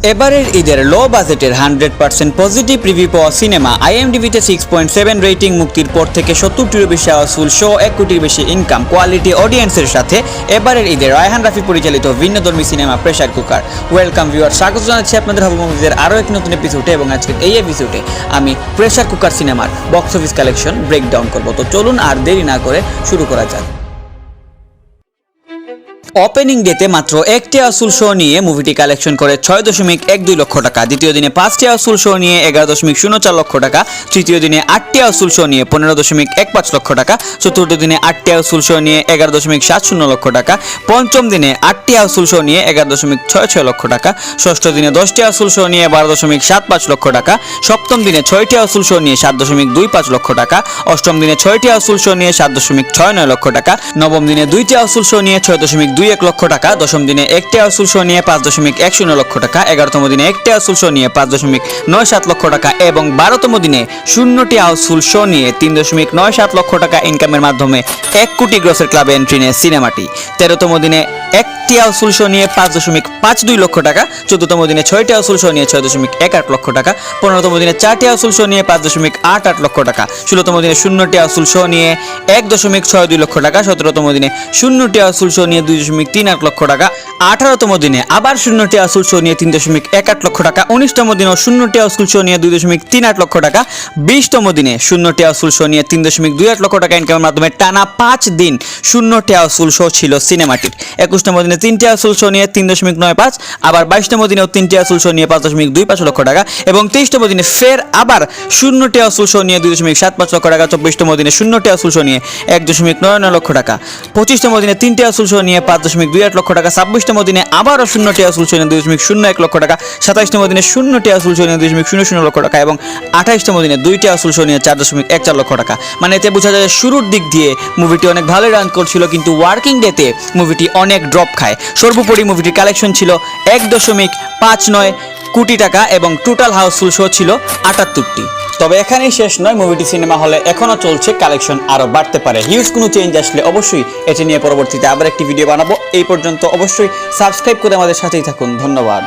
এবারের ঈদের লো বাজেটের 100% পজিটিভ রিভিউ পাওয়া সিনেমা আইএমডিবিতে 6.7 রেটিং মুক্তির পর থেকে 70টিরও বেশি হাউসফুল শো, 1 কোটির বেশি ইনকাম, কোয়ালিটি অডিয়েন্সের সাথে এবারের ঈদে রায়হান রাফি পরিচালিত ভিন্নধর্মী cinema pressure cooker. Welcome viewer, স্বাগত জানাচ্ছি আপনাদের হাবু মুভিজের আরও এক নতুন এপিসোডে। এবং আজকের এই এপিসোডে আমি প্রেসার কুকার সিনেমার বক্স অফিস কালেকশন ব্রেকডাউন করব। তো চলুন আর দেরি না করে শুরু করা যাক। ওপেনিং ডেতে মাত্র একটি হাউসফুল শো নিয়ে মুভিটি কালেকশন করে 6.12 লক্ষ টাকা, দ্বিতীয় দিনে 5টি হাউসফুল শো নিয়ে 11.04 লক্ষ টাকা, তৃতীয় দিনে 8টি হাউসফুল শো নিয়ে 15.15 লক্ষ টাকা, চতুর্থ দিনে 8টি হাউসফুল শো নিয়ে 11.70 লক্ষ টাকা, পঞ্চম দিনে 8টি হাউসফুল শো নিয়ে 11.66 লক্ষ টাকা, ষষ্ঠ দিনে 10টি হাউসফুল শো নিয়ে 12.75 লক্ষ টাকা, সপ্তম দিনে 6টি হাউসফুল শো নিয়ে 7.25 লক্ষ টাকা, অষ্টম দিনে 6টি হাউসফুল শো নিয়ে 7.69 লক্ষ টাকা, নবম দিনে 2টি হাউসফুল শো নিয়ে 6.21 লক্ষ টাকা, দশম দিনে 1টি হাউসফুল শো নিয়ে 5.10 লক্ষ টাকা, 11তম দিনে 1টি হাউসফুল শো নিয়ে 5.97 লক্ষ টাকা এবং 12তম দিনে 0টি হাউসফুল শো নিয়ে 3.97 লক্ষ টাকা ইনকামের মাধ্যমে 1 কোটি গ্রসের ক্লাবে এন্ট্রি নেয় সিনেমাটি। 13তম দিনে 1টি হাউসফুল শো নিয়ে 5.52 লক্ষ টাকা, 14তম দিনে 6টি হাউসফুল শো নিয়ে 6.18 লক্ষ টাকা, 15তম দিনে 4টি হাউসফুল শো নিয়ে 5.88 লক্ষ টাকা, 16তম দিনে 0টি হাউসফুল শো নিয়ে 1.62 লক্ষ টাকা, 17তম দিনে 0টি হাউসফুল শো নিয়ে 2.38 লক্ষ টাকা, 18তম দিনে আবার 0টি হাউসফুল শো নিয়ে 3.18 লক্ষ টাকা, 19তম দিনে 0টি হাউসফুল শো নিয়ে 2.38 লক্ষ টাকা, 20তম দিনে 0টি হাউসফুল শো নিয়ে 3.28 লক্ষ টাকা ইনকামের মাধ্যমে টানা 5 দিন 0টি হাউসফুল শো ছিল সিনেমাটির। 21তম দিনে 3টি হাউসফুল শো নিয়ে 3.95, আবার 22তম দিনেও 3টি হাউসফুল শো নিয়ে 5.25 লক্ষ টাকা এবং 23তম দিনে ফের আবার 0টি হাউসফুল শো নিয়ে 2.75 লক্ষ টাকা, 24তম দিনে 0টি হাউসফুল শো নিয়ে 1.99 লক্ষ টাকা, 25তম দিনে 3টি হাউসফুল শো নিয়ে 5.28 লক্ষ টাকা, 26তম দিনে আবারও 0টি হাউসফুল শো নিয়ে 2.01 লক্ষ টাকা, 27তম দিনে 0টি হাউসফুল শো নিয়ে 2.00 লক্ষ টাকা এবং 28তম দিনে 2টি হাউসফুল শো নিয়ে 4.14 লক্ষ টাটা। মানে এতে বোঝা যায় শুরুর দিক দিয়ে মুভিটি অনেক ভালো রান করছিল, কিন্তু ওয়ার্কিং ডেতে মুভিটি অনেক ড্রপ খায়। সর্বোপরি মুভিটির কালেকশন ছিল 1.59 কোটি টাকা এবং টোটাল হাউসফুল শো ছিল 78টি। তবে এখানেই শেষ নয়, মুভিটি সিনেমা হলে এখনও চলছে, কালেকশন আরও বাড়তে পারে। হিউজ কোনো চেঞ্জ আসলে অবশ্যই এটি নিয়ে পরবর্তীতে আবার একটি ভিডিও বানাবো। এই পর্যন্ত অবশ্যই সাবস্ক্রাইব করে আমাদের সাথেই থাকুন। ধন্যবাদ।